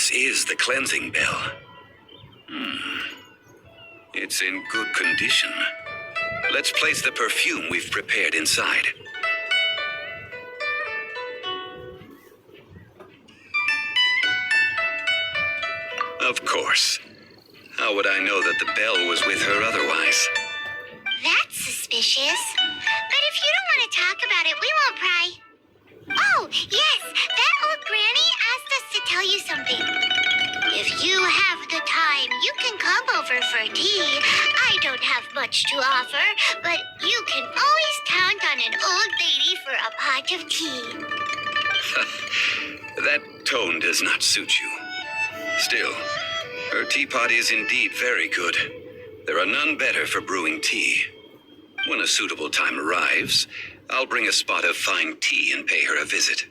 This is the cleansing bell. It's in good condition. Let's place the perfume we've prepared inside. Of course. How would I know that the bell was with her otherwise? That's suspicious. But if you don't want to talk about it, we won't pry. Oh, yes, that old granny asked us to tell you something. If you have the time, you can come over for tea. I don't have much to offer, but you can always count on an old lady for a pot of tea. That tone does not suit you. Still, her teapot is indeed very good. There are none better for brewing tea. When a suitable time arrives, I'll bring a spot of fine tea and pay her a visit.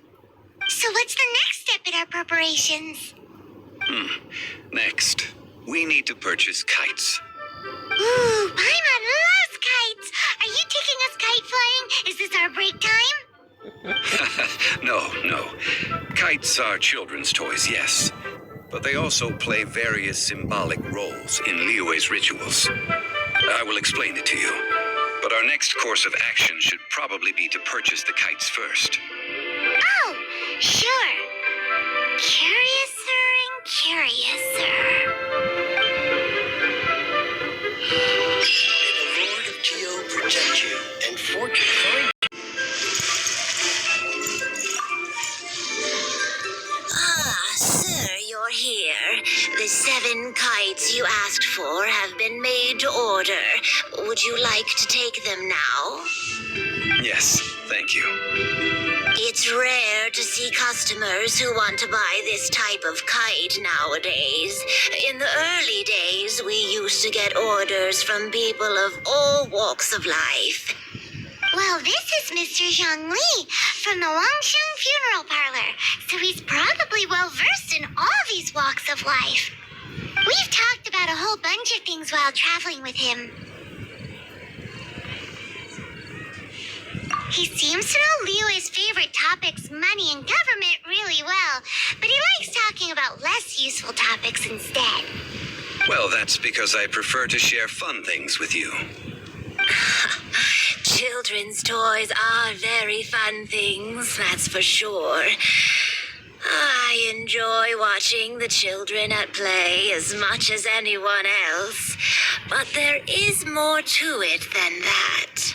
So what's the next step in our preparations? Next, we need to purchase kites. Ooh, Paimon loves kites! Are you taking us kite flying? Is this our break time? No. Kites are children's toys, yes. But they also play various symbolic roles in Liyue's rituals. I will explain it to you. But our next course of action should probably be to purchase the kites first. Oh, sure. Curiouser and curiouser. May the Lord of Geo protect you and fortune find you. Ah, sir, you're here. The 7 kites you asked for have been made to order. Would you like to take them now? Yes, thank you. It's rare to see customers who want to buy this type of kite nowadays. In the early days, we used to get orders from people of all walks of life. Well, this is Mr. Zhang Li from the Wangsheng Funeral Parlor, so he's probably well-versed in all these walks of life. We've talked about a whole bunch of things while traveling with him. He seems to know Liyue's favorite topics, money and government, really well, but he likes talking about less useful topics instead. Well, that's because I prefer to share fun things with you. Children's toys are very fun things, that's for sure. I enjoy watching the children at play as much as anyone else, but there is more to it than that.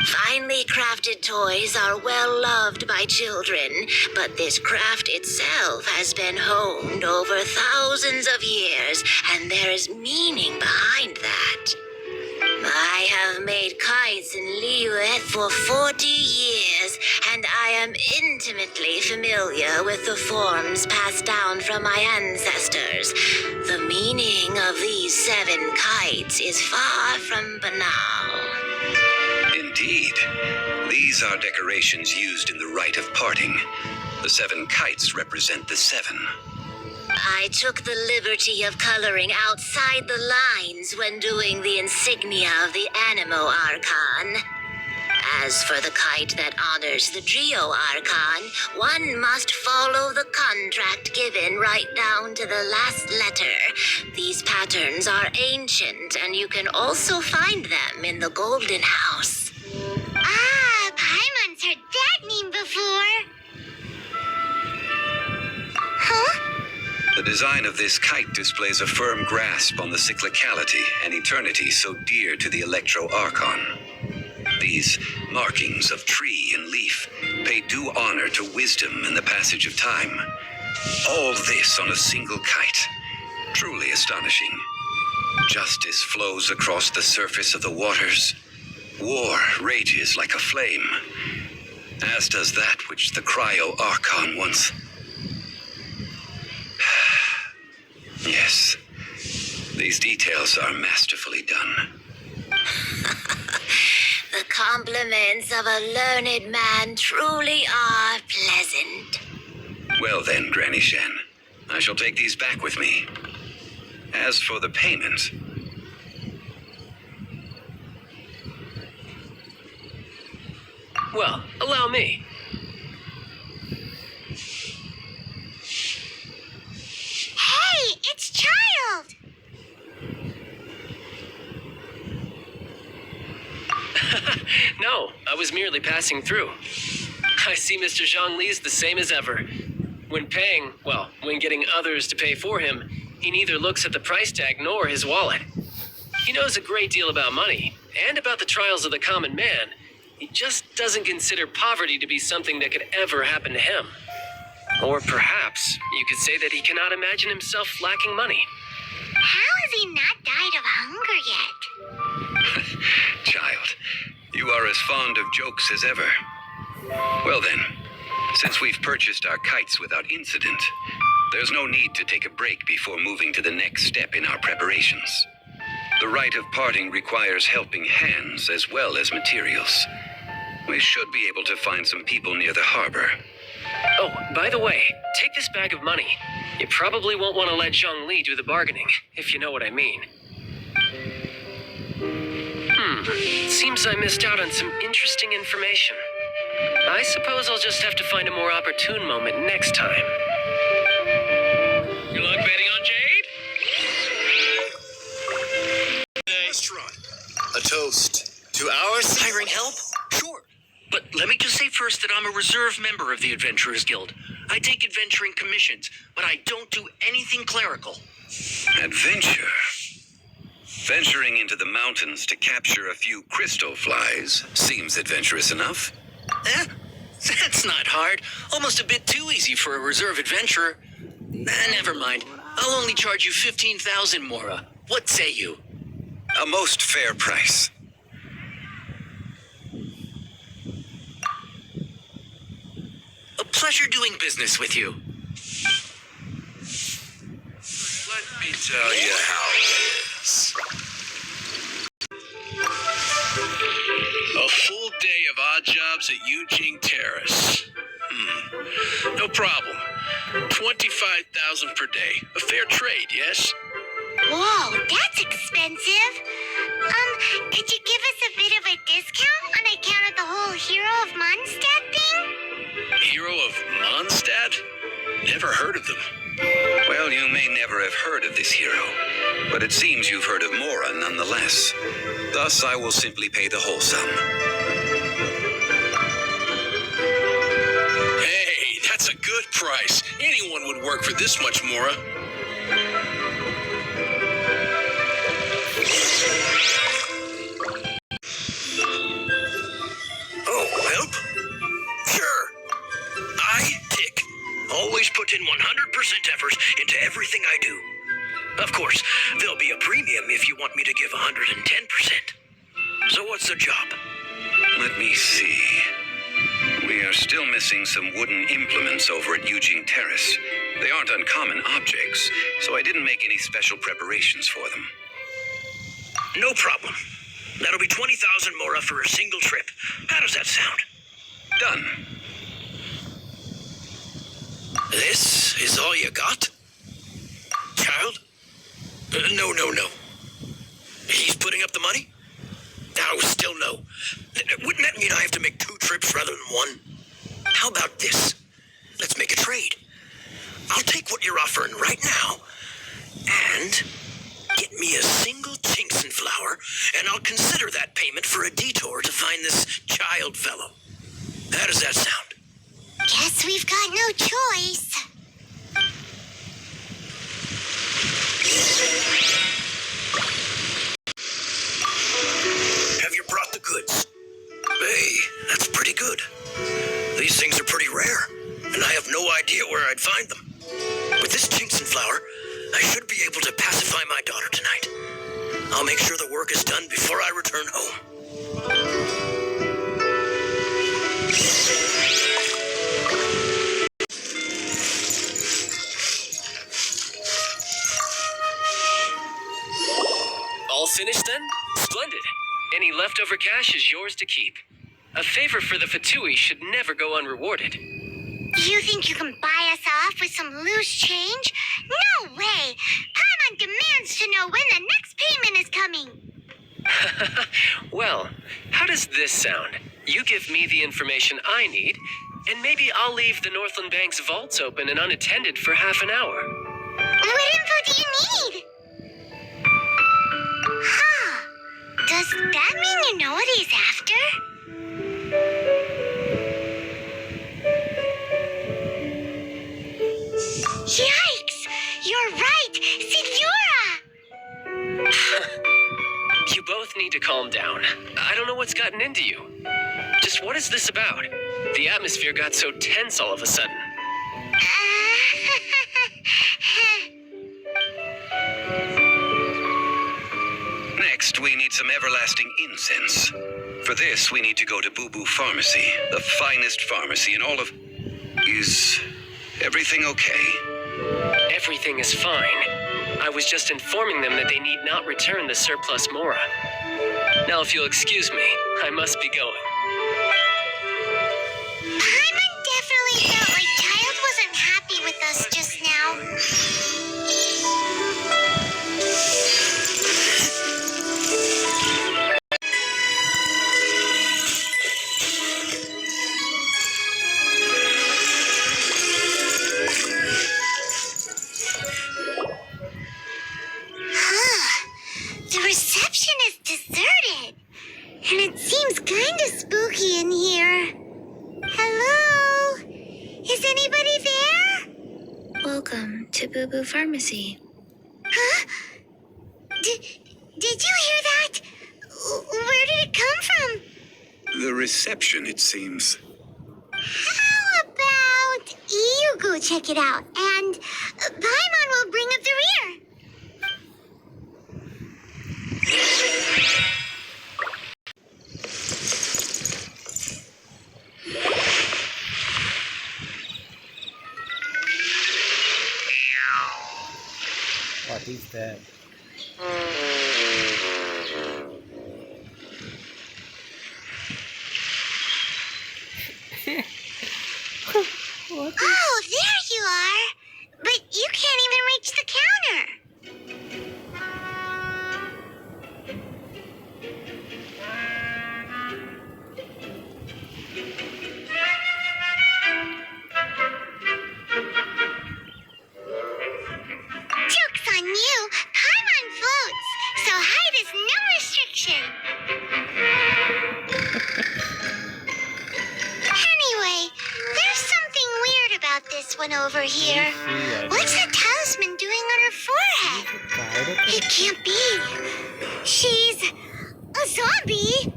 Finely crafted toys are well loved by children, but this craft itself has been honed over thousands of years, and there is meaning behind that. I have made kites in Liyue for 40 years, and I am intimately familiar with the forms passed down from my ancestors. The meaning of these 7 kites is far from banal. Indeed. These are decorations used in the rite of parting. The 7 kites represent the 7. I took the liberty of coloring outside the lines when doing the insignia of the Animo Archon. As for the kite that honors the Geo Archon, one must follow the contract given right down to the last letter. These patterns are ancient, and you can also find them in the Golden House. Ah, Paimon's heard that name before. Huh? The design of this kite displays a firm grasp on the cyclicality and eternity so dear to the Electro Archon. These markings of tree and leaf pay due honor to wisdom and the passage of time. All this on a single kite. Truly astonishing. Justice flows across the surface of the waters. War rages like a flame, as does that which the Cryo Archon once... Yes, these details are masterfully done. The compliments of a learned man truly are pleasant. Well then, Granny Shen, I shall take these back with me. As for the payment... Well, allow me. No, I was merely passing through. I see Mr. Zhongli's the same as ever. When paying, well, when getting others to pay for him, he neither looks at the price tag nor his wallet. He knows a great deal about money, and about the trials of the common man. He just doesn't consider poverty to be something that could ever happen to him. Or perhaps you could say that he cannot imagine himself lacking money. How has he not died of hunger yet? Child, you are as fond of jokes as ever. Well then, since we've purchased our kites without incident, there's no need to take a break before moving to the next step in our preparations. The rite of parting requires helping hands as well as materials. We should be able to find some people near the harbor. Oh, by the way, take this bag of money. You probably won't want to let Zhongli do the bargaining, if you know what I mean. Seems I missed out on some interesting information. I suppose I'll just have to find a more opportune moment next time. Good luck betting on Jade? Restaurant. A toast to our Hiring help? Sure. But let me just say first that I'm a reserve member of the Adventurers Guild. I take adventuring commissions, but I don't do anything clerical. Adventure. Venturing into the mountains to capture a few crystal flies seems adventurous enough. That's not hard. Almost a bit too easy for a reserve adventurer. Never mind. I'll only charge you 15,000 Mora. What say you? A most fair price. A pleasure doing business with you. Let me tell you how it is. A full day of odd jobs at Eugene Terrace. No problem. 25,000 per day. A fair trade, yes? Whoa, that's expensive. Could you give us a bit of a discount on account of the whole Hero of Mondstadt thing? Hero of Mondstadt? Never heard of them. Well, you may never have heard of this hero, but it seems you've heard of Mora nonetheless. Thus, I will simply pay the whole sum. Hey, that's a good price. Anyone would work for this much, Mora. Oh, help? Sure. I, Dick, always put in 100% effort into everything I do. Of course, there'll be a premium if you want me to give 110%. So what's the job? Let me see. We are still missing some wooden implements over at Eugene Terrace. They aren't uncommon objects, so I didn't make any special preparations for them. No problem. That'll be 20,000 Mora for a single trip. How does that sound? Done. This is all you got? Child? No. He's putting up the money? No, still no. Wouldn't that mean I have to make 2 trips rather than 1? How about this? Let's make a trade. I'll take what you're offering right now and get me a single Jinxon flower, and I'll consider that payment for a detour to find this child fellow. How does that sound? Guess we've got no choice. Have you brought the goods? Hey, that's pretty good. These things are pretty rare, and I have no idea where I'd find them. With this Jinxon flower, I should be able to pacify my daughter tonight. I'll make sure the work is done before I return home. All finished then? Splendid. Any leftover cash is yours to keep. A favor for the Fatui should never go unrewarded. You think you can buy us off with some loose change? No way! Paimon demands to know when the next payment is coming. Well, how does this sound? You give me the information I need, and maybe I'll leave the Northland Bank's vaults open and unattended for half an hour. What info do you need? Huh. Does that mean you know what he's after? what's gotten into you. Just what is this about? The atmosphere got so tense all of a sudden. Next, we need some everlasting incense. For this, we need to go to Boo Boo Pharmacy, the finest pharmacy in all of... Is everything okay? Everything is fine. I was just informing them that they need not return the surplus Mora. Now, if you'll excuse me, I must be going. Paimon definitely felt like Child wasn't happy with us just now. The reception is deserted. And it seems kind of spooky in here. Hello? Is anybody there? Welcome to Boo Boo Pharmacy. Huh? Did you hear that? Where did it come from? The reception, it seems. How about you go check it out, and Paimon will bring up the rear. What is that? Oh, there you are. But you can't even reach the counter. Joke's on you. Paimon floats, so height is no restriction. Anyway, there's something weird about this one over here. What's the talisman doing on her forehead? It can't be. She's a zombie.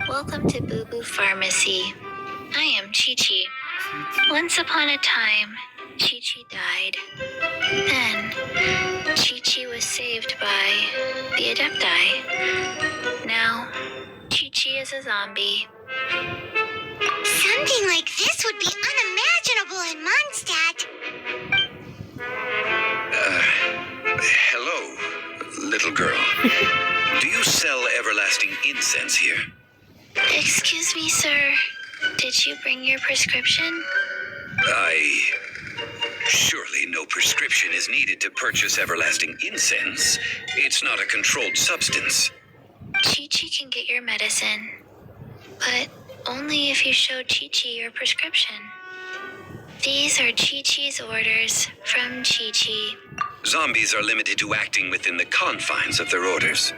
Welcome to Boo Boo Pharmacy. I am QIQI. Once upon a time, QIQI died. Then, QIQI was saved by the Adepti. Now, QIQI is a zombie. Something like this would be unimaginable in Mondstadt. Hello, little girl. Do you sell everlasting incense here? Excuse me, sir. Did you bring your prescription? Surely no prescription is needed to purchase everlasting incense. It's not a controlled substance. QIQI can get your medicine, but only if you show QIQI your prescription. These are QIQI's orders from QIQI. Zombies are limited to acting within the confines of their orders.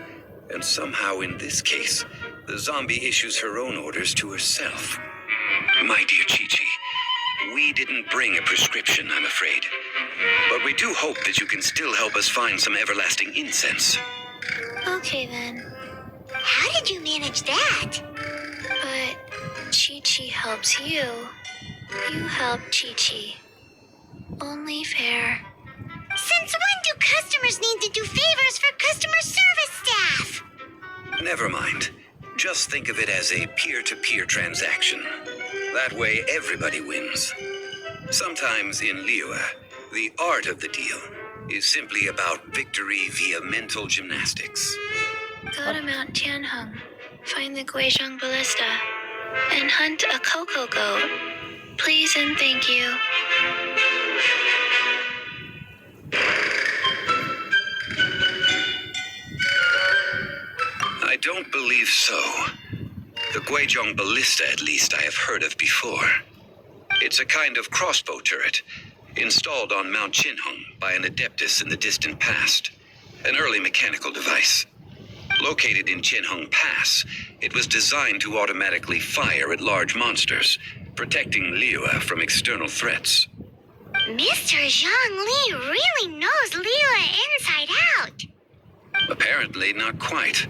And somehow in this case, the zombie issues her own orders to herself. My dear QIQI, we didn't bring a prescription, I'm afraid. But we do hope that you can still help us find some everlasting incense. Okay then, How did you manage that? but QIQI helps you. You help QIQI. Only fair. Since when do customers need to do favors for customer service staff? Never mind. Just think of it as a peer-to-peer transaction. That way, everybody wins. Sometimes in Liyue, the art of the deal is simply about victory via mental gymnastics. Go to Mount Tianheng, find the Guizhong Ballista, and hunt a cocoa goat. Please and thank you. I don't believe so. The Guizhong Ballista, at least, I have heard of before. It's a kind of crossbow turret, installed on Mount Qinheng by an adeptus in the distant past. An early mechanical device. Located in Qinheng Pass, it was designed to automatically fire at large monsters, protecting Liyue from external threats. Mr. Zhang Li really knows Liyue inside out. Apparently not quite.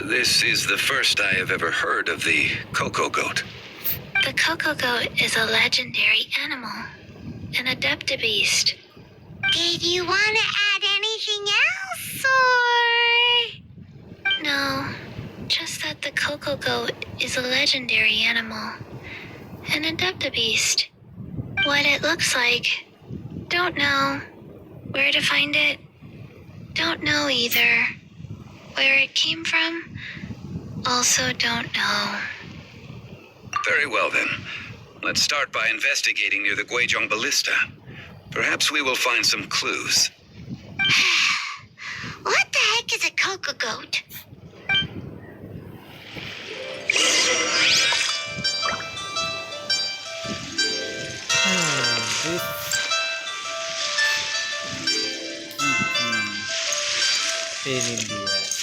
This is the first I have ever heard of the Coco Goat. The Coco Goat is a legendary animal, an adeptabeast. Did you want to add anything else, or? No, just that the Coco Goat is a legendary animal, an adeptabeast. What it looks like, don't know. Where to find it, don't know either. Where it came from, also don't know. Very well then. Let's start by investigating near the Guizhong Ballista. Perhaps we will find some clues. What the heck is a Coco Goat? This QIQI in India.